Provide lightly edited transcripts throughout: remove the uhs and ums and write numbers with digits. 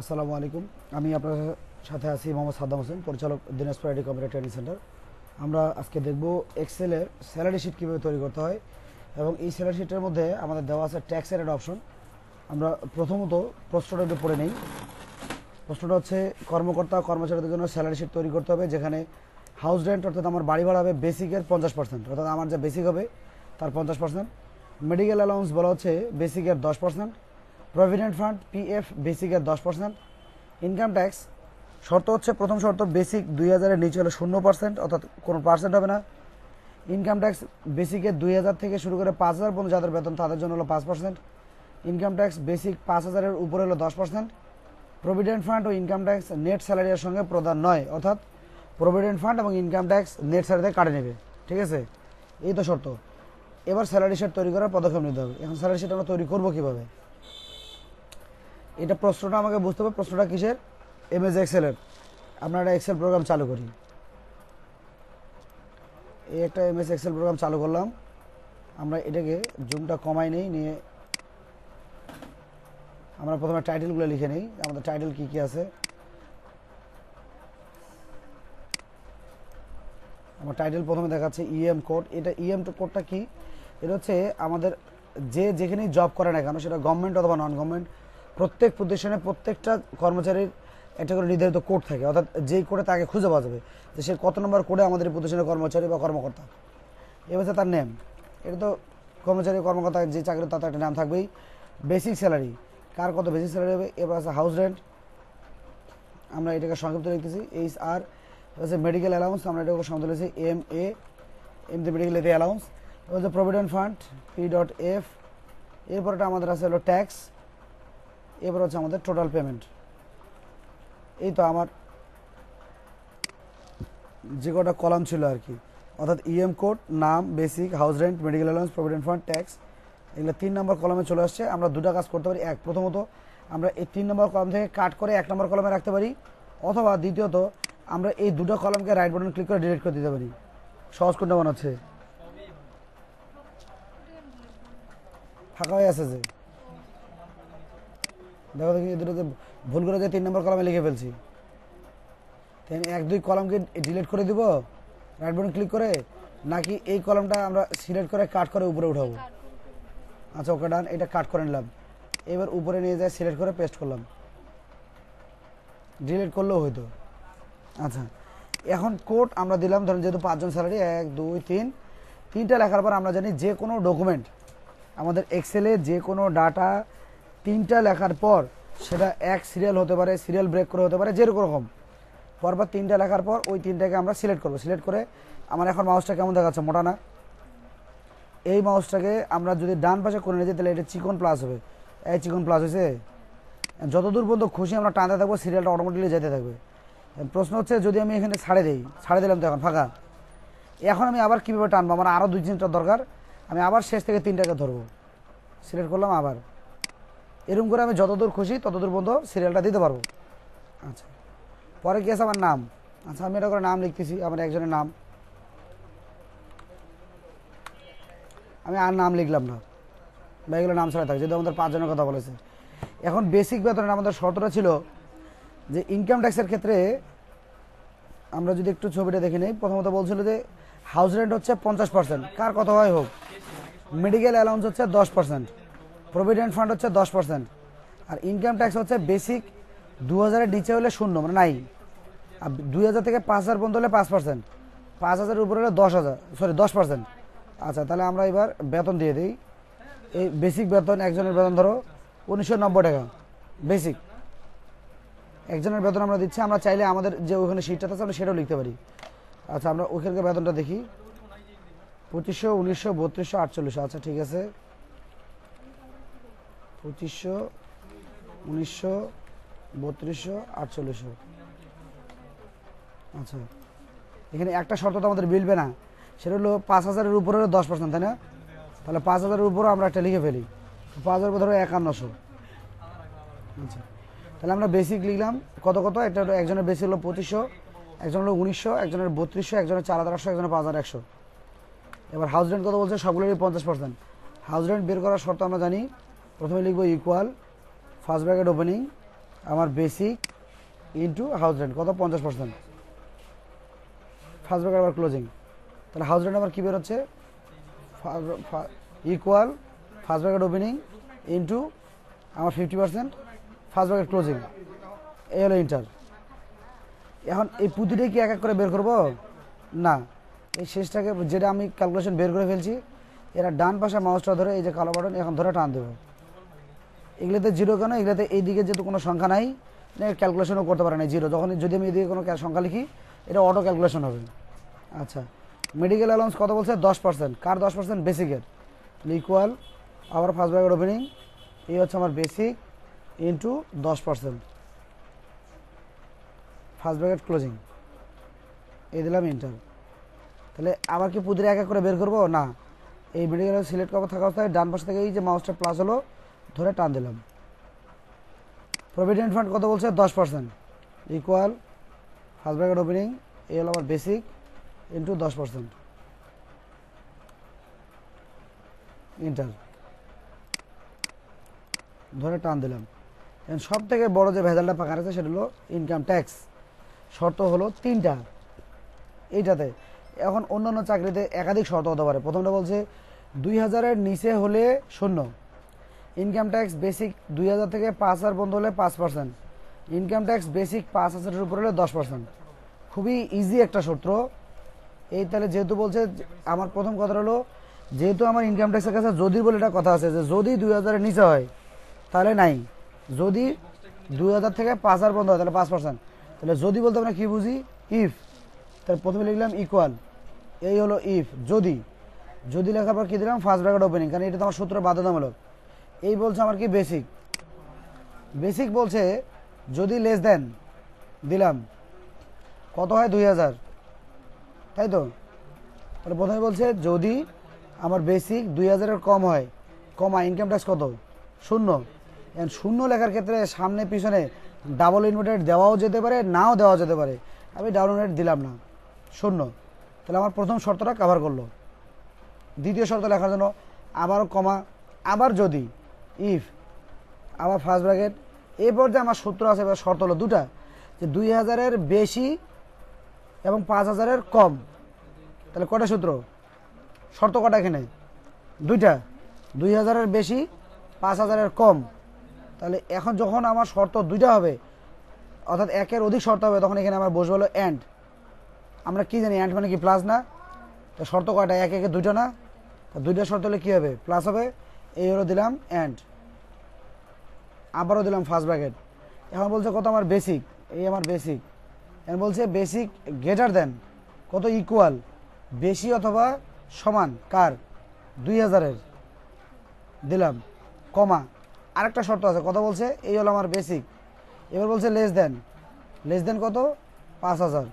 আসসালামু আলাইকুম। আমি আপনার সাথে আছি মোহাম্মদ সাদ্দাম হোসেন, পরিচালক Dinajpur IT computer training centre. আমরা আজকে দেখব এক্সেলের স্যালারি শিট কীভাবে তৈরি করতে হয় এবং এই স্যালারি শিটের মধ্যে আমাদের দেওয়া আছে ট্যাক্সের একটা অপশন। আমরা প্রথমত প্রশ্নটা একটু পড়ে নেই। প্রশ্নটা হচ্ছে কর্মকর্তা কর্মচারীদের জন্য স্যালারি শিট তৈরি করতে হবে যেখানে হাউস রেন্ট অর্থাৎ আমার বাড়ি ভাড়া হবে বেসিকের 50%, অর্থাৎ আমার যা বেসিক হবে তার 50%। মেডিকেল অ্যালাউন্স বলা হচ্ছে বেসিকের 10%। প্রভিডেন্ট ফান্ড পিএফ বেসিকের 10%। ইনকাম ট্যাক্স শর্ত হচ্ছে, প্রথম শর্ত বেসিক 2000-এর নিচে হলে 0%, অর্থাৎ কোনো পার্সেন্ট হবে না। ইনকাম ট্যাক্স বেসিকের 2000 থেকে শুরু করে 5000 পর্যন্ত যাদের বেতন তাদের জন্য হলো 5%। ইনকাম ট্যাক্স বেসিক 5000-এর উপরে হলো 10%। প্রভিডেন্ট ফান্ড ও ইনকাম ট্যাক্স নেট স্যালারির সঙ্গে প্রদান নয়, অর্থাৎ প্রভিডেন্ট ফান্ড এবং ইনকাম ট্যাক্স নেট স্যালারিতে কাটে নেবে। ঠিক আছে, এই তো শর্ত। এবার স্যালারি শিট তৈরি করার পদক্ষেপ নিতে হবে। এখন স্যালারি শিট আমরা তৈরি করবো কীভাবে, এটা প্রশ্নটা আমাকে বুঝতে হবে। প্রশ্নটা কিসের? এমএস এক্সেলের। আমরা একটা এক্সেল প্রোগ্রাম চালু করি। এই একটা এমএস এক্সেল প্রোগ্রাম চালু করলাম। আমরা এটাকে জুমটা কমাই নেই, নিয়ে আমরা প্রথমে টাইটেলগুলো লিখে নেই, আমাদের টাইটেল কী কী আছে। আমার টাইটেল প্রথমে দেখাচ্ছে ইএম কোড। এটা ইএম কোডটা কি? এটা হচ্ছে আমাদের যে যেখানেই জব করে না কেন, সেটা গভর্নমেন্ট অথবা নন গভর্নমেন্ট, প্রত্যেক প্রতিষ্ঠানে প্রত্যেকটা কর্মচারীর একটা করে নির্ধারিত কোড থাকে, অর্থাৎ যেই কোডে তাকে খুঁজে পাওয়া যাবে যে সে কত নম্বর কোডে আমাদের প্রতিষ্ঠানের কর্মচারী বা কর্মকর্তা। এবার তার নেম, এটা তো কর্মচারী কর্মকর্তা যে চাকরি তার একটা নাম থাকবেই। বেসিক স্যালারি, কার কত বেসিক স্যালারি হবে। এবার আছে হাউস রেন্ট, আমরা এটাকে সংক্ষিপ্ত লিখতেছি HR। হচ্ছে মেডিকেল অ্যালাউন্স, আমরা এটাকে সংক্ষিপ্ত লিখছি MA, এমনি মেডিকেল এতে অ্যালাউন্স। এবার হচ্ছে প্রভিডেন্ট ফান্ড P.F। এরপরটা আমাদের আছে হলো ট্যাক্স। এবার হচ্ছে আমাদের টোটাল পেমেন্ট। এই তো আমার যে কটা কলাম ছিল আর কি, অর্থাৎ ইএম কোড, নাম, basic, house rent, medical allowance, provident fund, tax, এগুলো 3 নম্বর কলমে চলে আসছে। আমরা দুটো কাজ করতে পারি। প্রথমত আমরা এই 3 নম্বর কলম থেকে কাট করে 1 নম্বর কলমে রাখতে পারি, অথবা দ্বিতীয়ত আমরা এই দুটো কলমকে রাইট বাটন ক্লিক করে ডিলিট করে দিতে পারি। সহজ কোনটা মনে হচ্ছে? ফাঁকা হয়ে আছে যে, দেখো দেখি এই দুটোতে ভুল করে যে 3 নম্বর কলমে লিখে ফেলছি। 1-2 কলমকে ডিলিট করে দিব রাইট বাটন ক্লিক করে, নাকি এই কলমটা আমরা সিলেক্ট করে কাট করে উপরে উঠাবো? আচ্ছা, ওকে ডান, এটা কাট করে নিলাম। এবার উপরে নিয়ে যায় সিলেক্ট করে পেস্ট করলাম, ডিলিট করলেও হইতো। আচ্ছা, এখন কোড আমরা দিলাম, ধরেন যেহেতু 5 জন স্যালারি, 1 2 3, 3টা লেখার পর আমরা জানি যে কোনো ডকুমেন্ট আমাদের এক্সেলে যে কোনো ডাটা 3টা লেখার পর সেটা এক সিরিয়াল হতে পারে, সিরিয়াল ব্রেক করে হতে পারে, যেরকম পরপর 3টা লেখার পর ওই 3টাকে আমরা সিলেক্ট করবো। সিলেক্ট করে আমার এখন মাউসটা কেমন দেখাচ্ছে? মোটা না? এই মাউসটাকে আমরা যদি ডান পাশে করে নিয়ে যাই তাহলে এটা চিকন প্লাস হবে। এই চিকন প্লাস হয়েছে। যতদূর পর্যন্ত খুশি আমরা টানতে থাকবো, সিরিয়ালটা অটোমেটিকলি যেতে থাকবে। প্রশ্ন হচ্ছে যদি আমি এখানে ছাড়ে দিলাম তো এখন ফাঁকা, এখন আমি আবার কীভাবে টানবো? আমার আরও 2-3টা দরকার। আমি আবার শেষ থেকে 3টাকে ধরবো, সিলেক্ট করলাম আবার। এরকম করে আমি যতদূর খুশি ততদূর পর্যন্ত সিরিয়ালটা দিতে পারবো। আচ্ছা, পরে কি আছে? আমার নাম। আচ্ছা, আমি এটা করে নাম লিখতেছি, আমার একজনের নাম। আমি আর নাম লিখলাম না, বা এগুলো নাম ছাড়া থাকে, যেহেতু আমাদের 5 জনের কথা বলেছে। এখন বেসিক বেতনের আমাদের শর্তটা ছিল যে ইনকাম ট্যাক্সের ক্ষেত্রে আমরা যদি একটু ছবিটা দেখে নিই, প্রথমত বলছিল যে হাউস রেন্ট হচ্ছে 50%, কার কত হয় হোক। মেডিকেল অ্যালাউন্স হচ্ছে 10%, প্রভিডেন্ট ফান্ড হচ্ছে 10%, আর ইনকাম ট্যাক্স হচ্ছে বেসিক 2000-এর নিচে হলে 0, মানে নাই। আর 2000 থেকে 5000 পর্যন্ত হলে 5%, 5000-এর উপরে হলে 10%। আচ্ছা, তাহলে আমরা এবার বেতন দিয়ে দিই। এই বেসিক বেতন, একজনের বেতন ধরো 1990 টাকা বেসিক, একজনের বেতন আমরা দিচ্ছি। আমরা চাইলে আমাদের যে ওখানে সিটটা আছে আমরা সেটাও লিখতে পারি। আচ্ছা, আমরা ওইখানকার বেতনটা দেখি, 2500, 1900, 3200, 4800। আচ্ছা, ঠিক আছে, 2500, 1900, 3200, 4800। আচ্ছা, এখানে একটা শর্ত তো আমাদের মিলবে না, সেটা হলো 5000-এর উপরে হলো 10%, তাই না? তাহলে 5000-এর উপরও আমরা একটা লিখে ফেলি, 5000 উপর ধরো 5100। আচ্ছা, তাহলে আমরা বেসিক লিখলাম কত কত। একটা একজনের বেসিক হলো 2500, একজন হলো 1900, একজনের 3200, একজনের 4800, একজনের 5100। এবার হাউস রেন্ট কত বলছে? সবগুলোরই 50%। হাউস রেন্ট বের করার শর্ত আমরা জানি, প্রথমে লিখবো ইকুয়াল, ফার্স্ট ব্র্যাকেট ওপেনিং, আমার বেসিক ইন্টু হাউস রেন্ট কত 50%, ফার্স্ট ব্র্যাকেট আবার ক্লোজিং। তাহলে হাউস রেন্ট আবার কী বেরোচ্ছে equal first bracket opening into আমার 50% ফার্স্ট ব্র্যাকেট ক্লোজিং, এই হলো ইন্টার। এখন এই পুঁতিটাই কি এক এক করে বের করব না, এই শেষটাকে যেটা আমি ক্যালকুলেশন বের করে ফেলছি, এরা ডান পাশে মাউসটা ধরে এই যে কালো বাটন এখন ধরে টান দেবো। এগুলোতে জিরো কেন, এগুলোতে এইদিকে যেহেতু কোনো সংখ্যা নাই ক্যালকুলেশনও করতে পারে না জিরো, যখন যদি আমি এদিকে কোনো সংখ্যা লিখি এটা অটো ক্যালকুলেশন হবে। আচ্ছা, মেডিকেল অ্যালাউন্স কত বলছে 10%, কার 10%? বেসিকের। ইকুয়াল আবার ফার্স্ট ব্র্যাকেট ওপেনিং, এই হচ্ছে আমার basic into 10% first bracket closing, এই দিলাম ইন্টার। তাহলে আবার কি পুঁতিটা এক এক করে বের করবো না, এই মেডিকেল সিলেক্ট করা থাকা অবস্থায় ডান পাশ থেকে এই যে মাউসটা প্লাস হলো ধরে টান দিলাম। প্রভিডেন্ট ফান্ড কত বলছে 10%, ইকুয়াল ফার্স্ট ব্র্যাকেট ওপেনিং, এই হলো আমার বেসিক ইন্টু 10% ইন্টার, ধরে টান দিলাম। সব থেকে বড় যে ভেজালটা পাকা আছে সেটা হলো ইনকাম ট্যাক্স। শর্ত হলো 3টা এইটাতে। এখন অন্যান্য চাকরিতে একাধিক শর্ত হতে পারে। প্রথমটা বলছে 2000-এর নিচে হলে 0, ইনকাম ট্যাক্স বেসিক 2000 থেকে 5000 পর্যন্ত হলে 5%, ইনকাম ট্যাক্স বেসিক 5000-এর উপর হলে 10%। খুবই ইজি একটা সূত্র এই। তাহলে যেহেতু বলছে, আমার প্রথম কথা হলো যেহেতু আমার ইনকাম ট্যাক্সের কাছে যদি বলে একটা কথা আছে যে যদি 2000-এর নিচে হয় তাহলে নাই, যদি 2000 থেকে 5000 পর্যন্ত হয় তাহলে 5%। তাহলে যদি বলতে আমরা কী বুঝি, ইফ। তাহলে প্রথমে লিখলাম ইকুয়াল, এই হলো ইফ, যদি। যদি লেখার পর কী দিলাম ফার্স্ট ব্র্যাকেট ওপেনিং, কারণ এটা তো আমার সূত্র বাধ্যতামূলক। এই বলছে আমার কি বেসিক, বেসিক বলছে যদি লেস দেন দিলাম কত হয় 2000, তাই তো। তাহলে প্রথমে বলছে যদি আমার বেসিক 2000-এর কম হয়, কমা ইনকাম ট্যাক্স কত 0। শূন্য লেখার ক্ষেত্রে সামনে পিছনে ডাবল ইনভার্টেড দেওয়াও যেতে পারে, নাও দেওয়া যেতে পারে। আমি ডাবল ইনভার্টেড দিলাম না, 0। তাহলে আমার প্রথম শর্তটা কভার করলো। দ্বিতীয় শর্ত লেখার জন্য আবারও কমা, আবার যদি, ইফ, আবার ফার্স্ট ব্র্যাকেট। এরপর যে আমার সূত্র আছে বা শর্ত হলো 2টা, যে 2000-এর বেশি এবং 5000-এর কম। তাহলে কটা সূত্র, শর্ত কটা এখানে 2টা, 2000-এর বেশি 5000-এর কম। তাহলে এখন যখন আমার শর্ত 2টা হবে, অর্থাৎ একের অধিক শর্ত হবে, তখন এখানে আমার বসবে হলো অ্যান্ড। আমরা কি জানি অ্যান্ড মানে কি প্লাস না, তো শর্ত কয়টা, এক একে 2টা না, 2টা শর্ত হলে কী হবে প্লাস হবে। এই হলো দিলাম অ্যান্ড, আবারও দিলাম ফার্স্ট ব্র্যাকেট। এখন বলছে কত আমার বেসিক, এই আমার বেসিক। এখন বলছে বেসিক গ্রেটার দেন কত, ইকুয়াল বেশি অথবা সমান কার 2000-এর, দিলাম কমা। আরেকটা শর্ত আছে, কথা বলছে এই হলো আমার বেসিক। এবার বলছে লেস দেন কত 5000,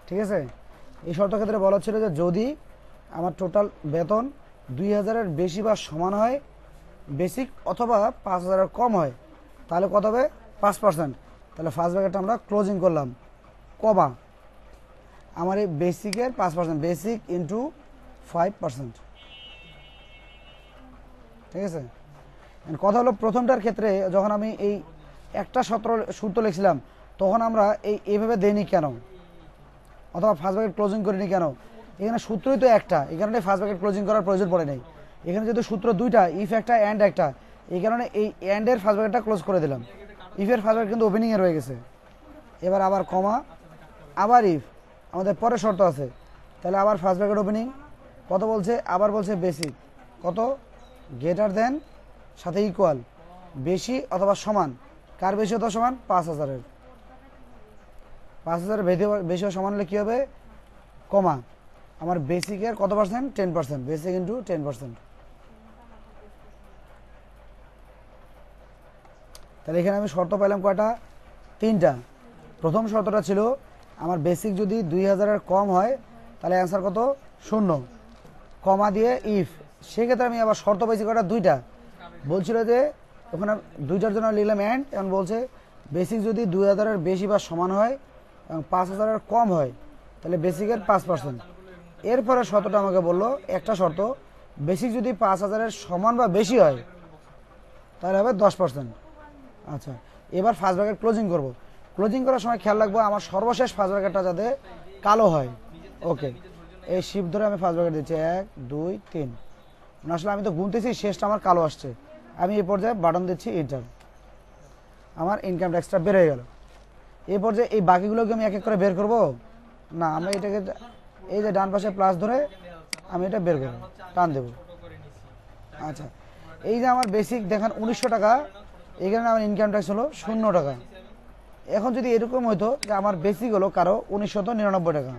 ঠিক আছে। এই শর্ত ক্ষেত্রে বলা ছিল যে যদি আমার টোটাল বেতন 2000-এর বেশি বা সমান হয় বেসিক, অথবা 5000-এর কম হয়, তাহলে কত হবে 5%। তাহলে ফার্স্ট ব্র্যাকেটটা আমরা ক্লোজিং করলাম, কমা আমার এই বেসিকের 5%, বেসিক ইন্টু 5%, ঠিক আছে। কথা হলো প্রথমটার ক্ষেত্রে যখন আমি এই একটা সূত্র লিখছিলাম তখন আমরা এইভাবে দেইনি কেন, অথবা ফার্স্ট ব্র্যাকেট ক্লোজিং করিনি কেন, এখানে সূত্রই তো একটা, এই কারণে ফার্স্ট ব্র্যাকেট ক্লোজিং করার প্রয়োজন পড়ে নাই। এখানে যেহেতু সূত্র 2টা, ইফ একটা অ্যান্ড একটা, এই কারণে এই অ্যান্ডের ফার্স্ট ব্র্যাকেটটা ক্লোজ করে দিলাম। ইফের ফার্স্ট ব্র্যাকেট কিন্তু ওপেনিংয়ে রয়ে গেছে। এবার আবার কমা, আবার ইফ, আমাদের পরে শর্ত আছে। তাহলে আবার ফার্স্ট ব্র্যাকেট ওপেনিং, কত বলছে, আবার বলছে বেসিক কত, গ্রেটার দেন সাথে ইকুয়াল বেশি অথবা সমান, কার বেশি অথবা সমান 5000-এর, 5000-এর বেশি সমান হলে কী হবে, কমা আমার বেসিকের কত পার্সেন্ট 10%, বেসিক ইন্টু 10%। তাহলে এখানে আমি শর্ত পাইলাম কয়টা, 3টা। প্রথম শর্তটা ছিল আমার বেসিক যদি 2000-এর কম হয় তাহলে অ্যান্সার কত 0, কমা দিয়ে ইফ। সেক্ষেত্রে আমি আবার শর্ত পাইছি কয়টা, 2টা। বলছিল যে ওখানে 2টার জন্য লিখলাম অ্যান্ড, এখন বলছে বেসিক যদি 2000-এর বেশি বা সমান হয় এবং 5000-এর কম হয় তাহলে বেসিকের 5%। এরপরে শর্তটা আমাকে বললো একটা শর্ত, বেসিক যদি 5000-এর সমান বা বেশি হয় তাহলে হবে 10%। আচ্ছা, এবার ফার্স্ট ব্র্যাকেট ক্লোজিং করব। ক্লোজিং করার সময় খেয়াল রাখবো আমার সর্বশেষ ফার্স্ট ব্র্যাকেটটা যাতে কালো হয়। ওকে, এই শিফট ধরে আমি ফার্স্ট ব্র্যাকেট দিচ্ছি 1 2 3। আসলে আমি তো গুনতেছি, শেষটা আমার কালো আসছে। আমি এই পর্যায়ে বাটন দিচ্ছি এন্টার, আমার ইনকাম ট্যাক্সটা বের হয়ে গেল। এই পর্যায়ে এই বাকিগুলোকে আমি এক এক করে বের করব না, আমরা এটাকে এই যে ডান পাশে প্লাস ধরে আমি এটা বের করব, টান দেব। আচ্ছা, এই যে আমার বেসিক দেখেন 1900 টাকা, এখানে আমার ইনকাম ট্যাক্স হলো 0 টাকা। এখন যদি এরকম হতো যে আমার বেসিক হলো কারো 1999 টাকা,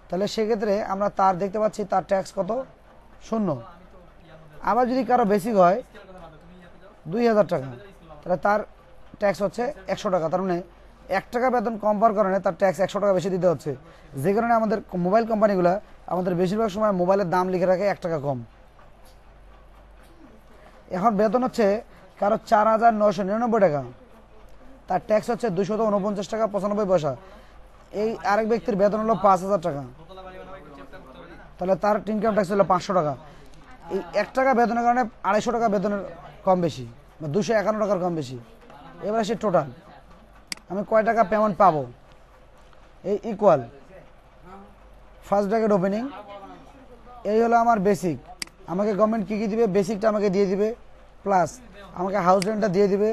তাহলে সেক্ষেত্রে আমরা তার দেখতে পাচ্ছি তার ট্যাক্স কত, 0। আবার যদি কারো বেসিক হয় 2000 টাকা, তাহলে তার ট্যাক্স হচ্ছে 100 টাকা। তার মানে 1 টাকা বেতন কম পাওয়ার কারণে তার ট্যাক্স 100 টাকা বেশি দিতে হচ্ছে। যে কারণে আমাদের মোবাইল কোম্পানিগুলো আমাদের বেশিরভাগ সময় মোবাইলের দাম লিখে রাখে 1 টাকা কম। এখন বেতন হচ্ছে কারো 4999 টাকা, তার ট্যাক্স হচ্ছে 249 টাকা 95 পয়সা। এই আরেক ব্যক্তির বেতন হলো 5000 টাকা, তাহলে তার ইনকাম ট্যাক্স হলো 500 টাকা। এই 1 টাকা বেতনের কারণে 250 টাকা বেতনের কম বেশি, বা 251 টাকার কম বেশি। এবার সে টোটাল আমি কয় টাকা পেমেন্ট পাবো, এই ইকুয়াল ফার্স্ট ব্র্যাকেট ওপেনিং, এই হলো আমার বেসিক। আমাকে গভর্নমেন্ট কী কী দিবে, বেসিকটা আমাকে দিয়ে দিবে, প্লাস আমাকে হাউস রেন্টটা দিয়ে দিবে,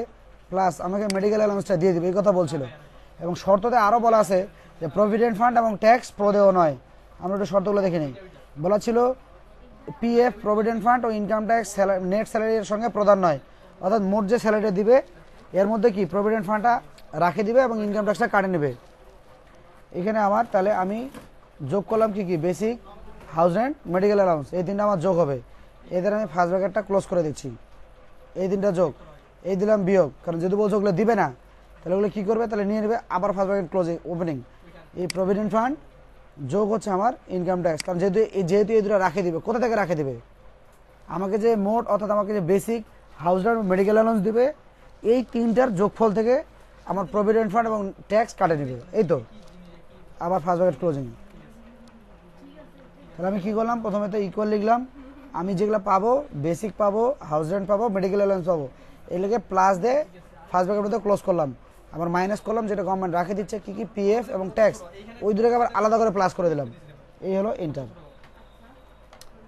প্লাস আমাকে মেডিকেল অ্যালাউন্সটা দিয়ে দিবে, এই কথা বলছিল। এবং শর্ততে আরও বলা আছে যে প্রভিডেন্ট ফান্ড এবং ট্যাক্স প্রদেয় নয়। আমরা একটু শর্তগুলো দেখে নিই। বলা ছিল পিএফ, প্রভিডেন্ট ফান্ড ও ইনকাম ট্যাক্স নেট স্যালারির সঙ্গে প্রদান নয়, অর্থাৎ মোট যে স্যালারিটা দিবে এর মধ্যে কি প্রভিডেন্ট ফান্ডটা রাখে দিবে এবং ইনকাম ট্যাক্সটা কাটে নেবে। এখানে আমার তাহলে আমি যোগ করলাম কি কি, basic, house rent, medical allowance, এই তিনটা আমার যোগ হবে। এদের আমি ফার্স্ট ব্র্যাকেটটা ক্লোজ করে দিচ্ছি, এই তিনটা যোগ, এই দিলাম বিয়োগ, কারণ যদি বলছে ওগুলো দিবে না তাহলে ওগুলো কী করবে, তাহলে নিয়ে নেবে আবার ফার্স্ট ব্র্যাকেট ক্লোজিং ওপেনিং। এই প্রভিডেন্ট ফান্ড যোগ হচ্ছে আমার ইনকাম ট্যাক্স, কারণ যেহেতু এই দুটো রাখে দিবে, কোথা থেকে রাখে দিবে, আমাকে যে মোট অর্থাৎ আমাকে যে basic, house rent, medical allowance দিবে, এই তিনটার যোগফল থেকে আমার প্রভিডেন্ট ফান্ড এবং ট্যাক্স কাটে নেবে। এই তো আবার ফার্স্ট ব্র্যাকেট ক্লোজিং। তাহলে আমি কী করলাম, প্রথমে তো ইকুয়াল লিখলাম, আমি যেগুলো পাবো, বেসিক পাবো, হাউস রেন্ট পাবো, মেডিকেল অ্যালাউন্স পাবো, এগুলোকে প্লাস দিয়ে ফার্স্ট ব্র্যাকেট মধ্যে ক্লোজ করলাম। আবার মাইনাস করলাম যেটা গভর্নমেন্ট রাখে দিচ্ছে কী কী, পিএফ এবং ট্যাক্স, ওই দুটোকে আবার আলাদা করে প্লাস করে দিলাম। এই হলো এন্টার,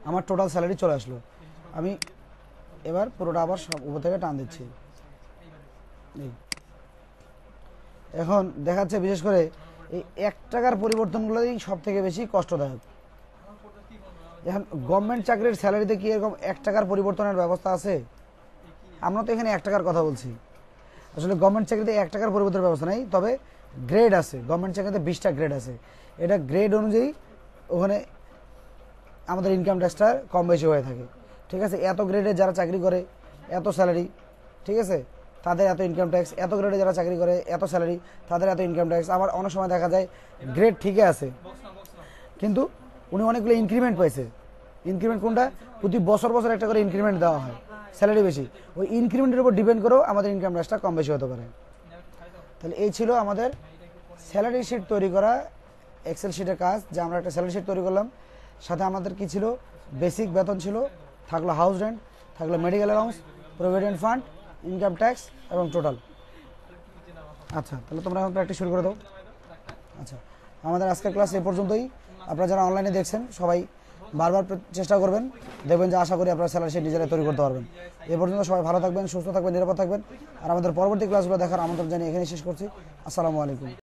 আমার টোটাল স্যালারি চলে আসলো। আমি এবার পুরোটা আবার সব উপর থেকে টান দিচ্ছি। এখন দেখাচ্ছে বিশেষ করে এই 1 টাকার পরিবর্তনগুলোই সব থেকে বেশি কষ্টদায়ক। এখন গভর্নমেন্ট চাকরির স্যালারিতে কি এরকম 1 টাকার পরিবর্তনের ব্যবস্থা আছে? আমরা তো এখানে 1 টাকার কথা বলছি, আসলে গভর্নমেন্ট চাকরিতে 1 টাকার পরিবর্তনের ব্যবস্থা নেই, তবে গ্রেড আছে। গভর্নমেন্ট চাকরিতে 20টা গ্রেড আছে, এটা গ্রেড অনুযায়ী ওখানে আমাদের ইনকাম ট্যাক্সটা কম বেশি হয়ে থাকে। ঠিক আছে, এত গ্রেডে যারা চাকরি করে এত স্যালারি, ঠিক আছে, তাদের এত ইনকাম ট্যাক্স, এত গ্রেডে যারা চাকরি করে এত স্যালারি, তাদের এত ইনকাম ট্যাক্স। আবার অনেক সময় দেখা যায় গ্রেড ঠিকই আছে, কিন্তু উনি অনেকগুলো ইনক্রিমেন্ট পাইছে। ইনক্রিমেন্ট কোনটা, প্রতি বছর বছর একটা করে ইনক্রিমেন্ট দেওয়া হয়, স্যালারি বেশি, ওই ইনক্রিমেন্টের উপর ডিপেন্ড করেও আমাদের ইনকাম ট্যাক্সটা কম বেশি হতে পারে। তাহলে এই ছিল আমাদের স্যালারি শিট তৈরি করা, এক্সেল শিটের কাজ, যে আমরা একটা স্যালারি শিট তৈরি করলাম। সাথে আমাদের কি ছিল, বেসিক বেতন ছিল, থাকলো হাউস রেন্ট, থাকলো medical allowance, provident fund, income tax এবং টোটাল। আচ্ছা, তাহলে তোমরা এখন প্র্যাকটিস শুরু করে দাও। আচ্ছা, আমাদের আজকের ক্লাস এই পর্যন্তই। আপনারা যারা অনলাইনে দেখছেন সবাই বারবার চেষ্টা করবেন, দেখবেন যে আশা করি আপনারা স্যালারি শিট নিজেরাই তৈরি করতে পারবেন। এ পর্যন্ত সবাই ভালো থাকবেন, সুস্থ থাকবেন, নিরাপদ থাকবেন। আর আমাদের পরবর্তী ক্লাসগুলো দেখার আমন্ত্রণ জানিয়ে এখানে শেষ করছি। আসসালামু আলাইকুম।